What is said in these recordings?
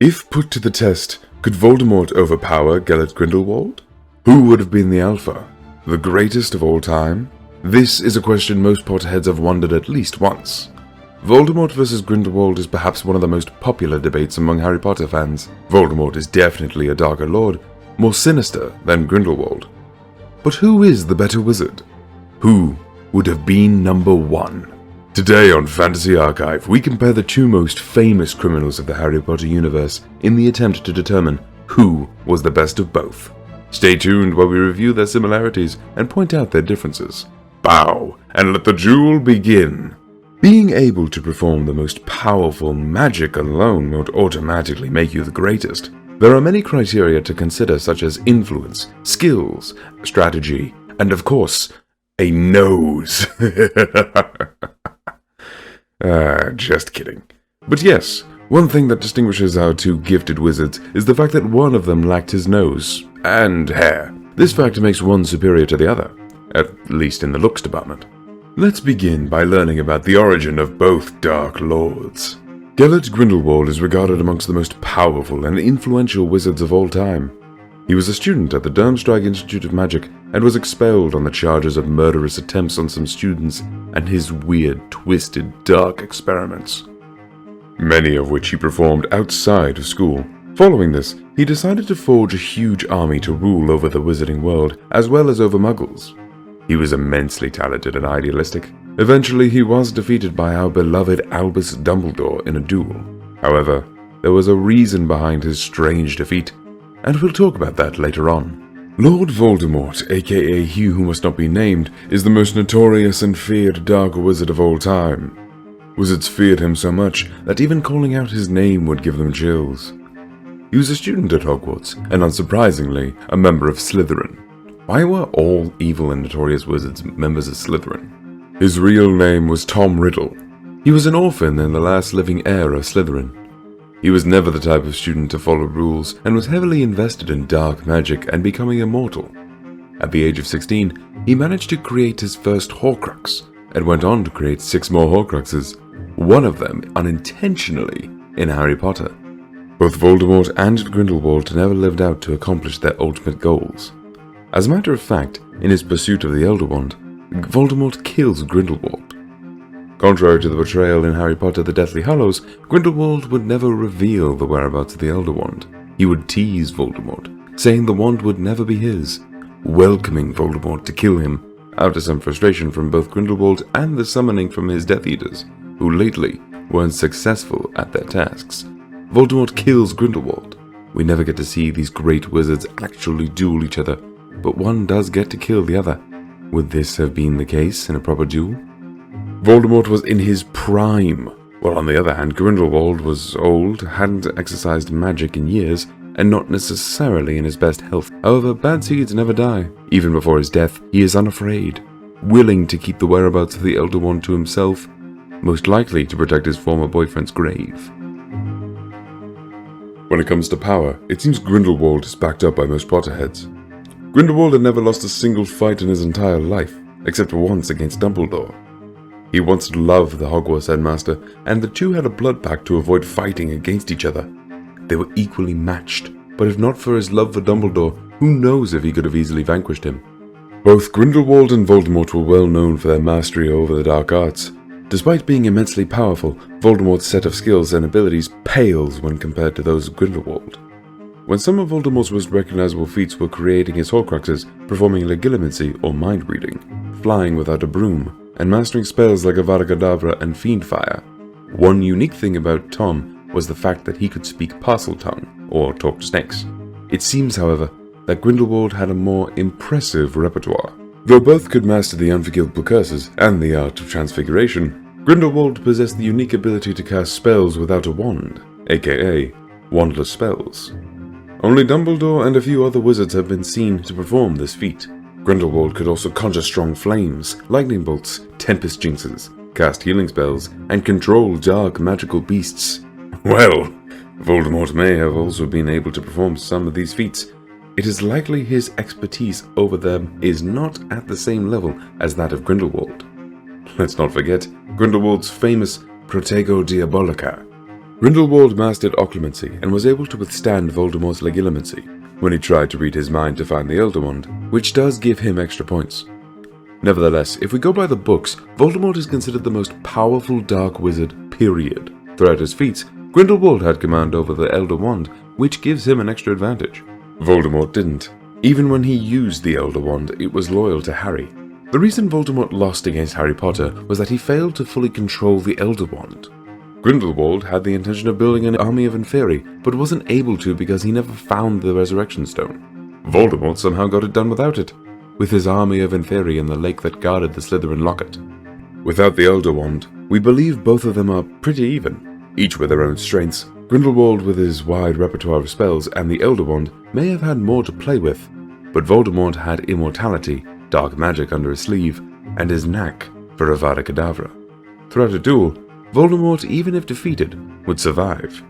If put to the test, could Voldemort overpower Gellert Grindelwald? Who would have been the Alpha? The greatest of all time? This is a question most Potterheads have wondered at least once. Voldemort vs Grindelwald is perhaps one of the most popular debates among Harry Potter fans. Voldemort is definitely a darker lord, more sinister than Grindelwald. But who is the better wizard? Who would have been number one? Today on Fantasy Archive, we compare the two most famous criminals of the Harry Potter universe in the attempt to determine who was the best of both. Stay tuned while we review their similarities and point out their differences. Bow, and let the duel begin! Being able to perform the most powerful magic alone won't automatically make you the greatest. There are many criteria to consider, such as influence, skills, strategy, and of course, a nose. Just kidding. But yes, one thing that distinguishes our two gifted wizards is the fact that one of them lacked his nose and hair. This fact makes one superior to the other, at least in the looks department. Let's begin by learning about the origin of both Dark Lords. Gellert Grindelwald is regarded amongst the most powerful and influential wizards of all time. He was a student at the Durmstrang Institute of Magic and was expelled on the charges of murderous attempts on some students and his weird, twisted, dark experiments, many of which he performed outside of school. Following this, he decided to forge a huge army to rule over the wizarding world, as well as over muggles. He was immensely talented and idealistic. Eventually, he was defeated by our beloved Albus Dumbledore in a duel. However, there was a reason behind his strange defeat, and we'll talk about that later on. Lord Voldemort, aka He Who Must Not Be Named, is the most notorious and feared dark wizard of all time. Wizards feared him so much that even calling out his name would give them chills. He was a student at Hogwarts, and unsurprisingly, a member of Slytherin. Why were all evil and notorious wizards members of Slytherin? His real name was Tom Riddle. He was an orphan and the last living heir of Slytherin. He was never the type of student to follow rules and was heavily invested in dark magic and becoming immortal. At the age of 16, he managed to create his first Horcrux and went on to create 6 more Horcruxes, one of them unintentionally in Harry Potter. Both Voldemort and Grindelwald never lived out to accomplish their ultimate goals. As a matter of fact, in his pursuit of the Elder Wand, Voldemort kills Grindelwald. Contrary to the portrayal in Harry Potter the Deathly Hallows, Grindelwald would never reveal the whereabouts of the Elder Wand. He would tease Voldemort, saying the wand would never be his, welcoming Voldemort to kill him, after some frustration from both Grindelwald and the summoning from his Death Eaters, who lately weren't successful at their tasks. Voldemort kills Grindelwald. We never get to see these great wizards actually duel each other, but one does get to kill the other. Would this have been the case in a proper duel? Voldemort was in his prime, while on the other hand Grindelwald was old, hadn't exercised magic in years, and not necessarily in his best health. However, bad seeds never die. Even before his death, he is unafraid, willing to keep the whereabouts of the Elder Wand to himself, most likely to protect his former boyfriend's grave. When it comes to power, it seems Grindelwald is backed up by most Potterheads. Grindelwald had never lost a single fight in his entire life, except once against Dumbledore. He once loved the Hogwarts headmaster, and the two had a blood pact to avoid fighting against each other. They were equally matched, but if not for his love for Dumbledore, who knows if he could have easily vanquished him. Both Grindelwald and Voldemort were well known for their mastery over the dark arts. Despite being immensely powerful, Voldemort's set of skills and abilities pales when compared to those of Grindelwald. When some of Voldemort's most recognizable feats were creating his Horcruxes, performing legilimency or mind-reading, flying without a broom, and mastering spells like Avada Kedavra and Fiendfire. One unique thing about Tom was the fact that he could speak Parseltongue, or talk to snakes. It seems, however, that Grindelwald had a more impressive repertoire. Though both could master the unforgivable curses and the art of transfiguration, Grindelwald possessed the unique ability to cast spells without a wand, aka wandless spells. Only Dumbledore and a few other wizards have been seen to perform this feat. Grindelwald could also conjure strong flames, lightning bolts, tempest jinxes, cast healing spells, and control dark magical beasts. Well, Voldemort may have also been able to perform some of these feats. It is likely his expertise over them is not at the same level as that of Grindelwald. Let's not forget Grindelwald's famous Protego Diabolica. Grindelwald mastered occlumency and was able to withstand Voldemort's legilimency when he tried to read his mind to find the Elder Wand, which does give him extra points. Nevertheless, if we go by the books, Voldemort is considered the most powerful dark wizard, period. Throughout his feats, Grindelwald had command over the Elder Wand, which gives him an extra advantage. Voldemort didn't. Even when he used the Elder Wand, it was loyal to Harry. The reason Voldemort lost against Harry Potter was that he failed to fully control the Elder Wand. Grindelwald had the intention of building an army of Inferi, but wasn't able to because he never found the Resurrection Stone. Voldemort somehow got it done without it, with his army of Inferi in the lake that guarded the Slytherin locket. Without the Elder Wand, we believe both of them are pretty even, each with their own strengths. Grindelwald with his wide repertoire of spells and the Elder Wand may have had more to play with, but Voldemort had immortality, dark magic under his sleeve, and his knack for Avada Kedavra. Throughout a duel, Voldemort, even if defeated, would survive.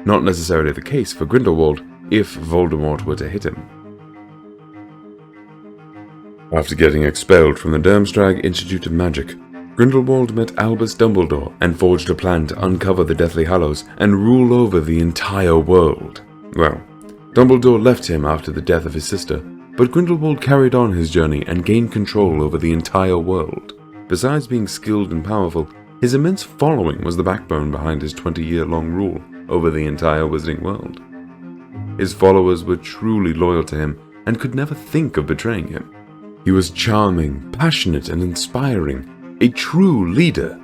Not necessarily the case for Grindelwald if Voldemort were to hit him. After getting expelled from the Durmstrang Institute of Magic, Grindelwald met Albus Dumbledore and forged a plan to uncover the Deathly Hallows and rule over the entire world. Well, Dumbledore left him after the death of his sister, but Grindelwald carried on his journey and gained control over the entire world. Besides being skilled and powerful, his immense following was the backbone behind his 20-year-long rule over the entire wizarding world. His followers were truly loyal to him and could never think of betraying him. He was charming, passionate, and inspiring, a true leader.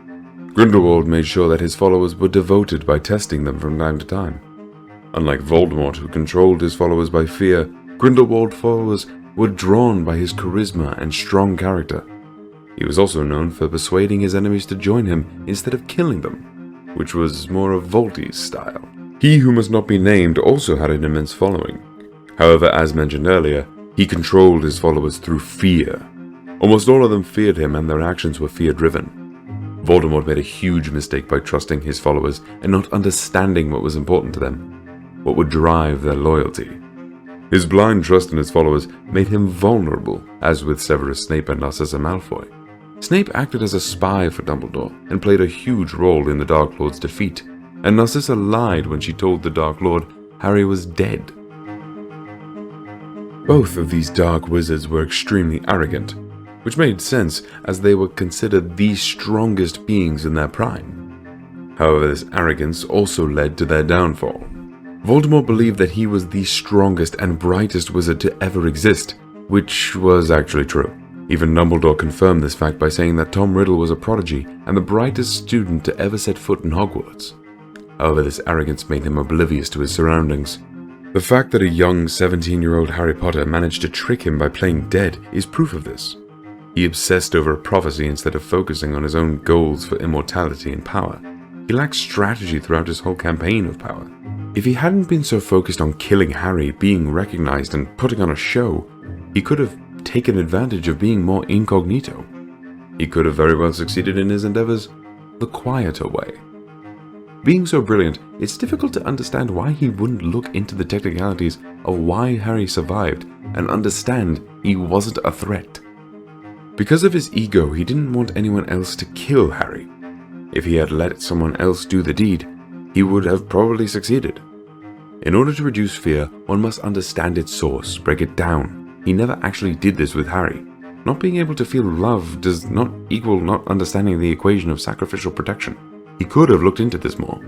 Grindelwald made sure that his followers were devoted by testing them from time to time. Unlike Voldemort, who controlled his followers by fear, Grindelwald followers were drawn by his charisma and strong character. He was also known for persuading his enemies to join him instead of killing them, which was more of Voldy's style. He who must not be named also had an immense following. However, as mentioned earlier, he controlled his followers through fear. Almost all of them feared him and their actions were fear-driven. Voldemort made a huge mistake by trusting his followers and not understanding what was important to them, what would drive their loyalty. His blind trust in his followers made him vulnerable, as with Severus Snape and Narcissa Malfoy. Snape acted as a spy for Dumbledore and played a huge role in the Dark Lord's defeat, and Narcissa lied when she told the Dark Lord Harry was dead. Both of these dark wizards were extremely arrogant, which made sense as they were considered the strongest beings in their prime. However, this arrogance also led to their downfall. Voldemort believed that he was the strongest and brightest wizard to ever exist, which was actually true. Even Dumbledore confirmed this fact by saying that Tom Riddle was a prodigy and the brightest student to ever set foot in Hogwarts. However, this arrogance made him oblivious to his surroundings. The fact that a young 17-year-old Harry Potter managed to trick him by playing dead is proof of this. He obsessed over a prophecy instead of focusing on his own goals for immortality and power. He lacked strategy throughout his whole campaign of power. If he hadn't been so focused on killing Harry, being recognized, and putting on a show, he could have taken advantage of being more incognito. He could have very well succeeded in his endeavors the quieter way. Being so brilliant, it's difficult to understand why he wouldn't look into the technicalities of why Harry survived and understand he wasn't a threat. Because of his ego, he didn't want anyone else to kill Harry. If he had let someone else do the deed, he would have probably succeeded. In order to reduce fear, one must understand its source, break it down. He never actually did this with Harry. Not being able to feel love does not equal not understanding the equation of sacrificial protection. He could have looked into this more.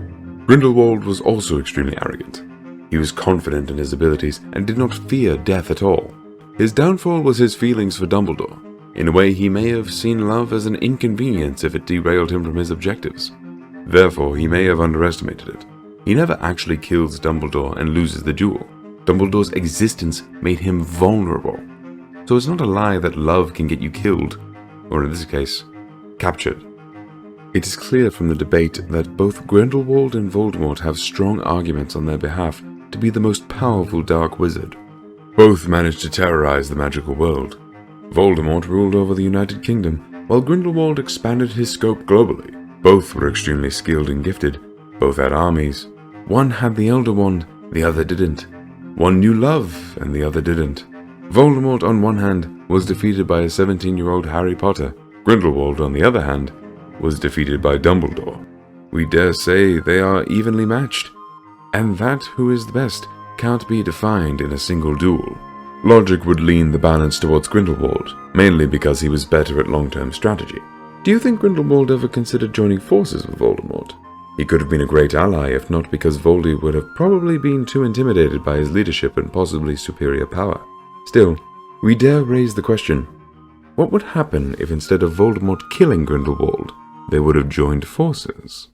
Grindelwald was also extremely arrogant. He was confident in his abilities and did not fear death at all. His downfall was his feelings for Dumbledore. In a way, he may have seen love as an inconvenience if it derailed him from his objectives. Therefore, he may have underestimated it. He never actually kills Dumbledore and loses the duel. Dumbledore's existence made him vulnerable. So it's not a lie that love can get you killed, or in this case, captured. It is clear from the debate that both Grindelwald and Voldemort have strong arguments on their behalf to be the most powerful dark wizard. Both managed to terrorize the magical world. Voldemort ruled over the United Kingdom, while Grindelwald expanded his scope globally. Both were extremely skilled and gifted. Both had armies. One had the Elder Wand, the other didn't. One knew love, and the other didn't. Voldemort, on one hand, was defeated by a 17-year-old Harry Potter. Grindelwald, on the other hand, was defeated by Dumbledore. we dare say they are evenly matched. And that who is the best can't be defined in a single duel. Logic would lean the balance towards Grindelwald, mainly because he was better at long-term strategy. Do you think Grindelwald ever considered joining forces with Voldemort? He could have been a great ally if not because Voldy would have probably been too intimidated by his leadership and possibly superior power. Still, we dare raise the question, what would happen if instead of Voldemort killing Grindelwald, they would have joined forces?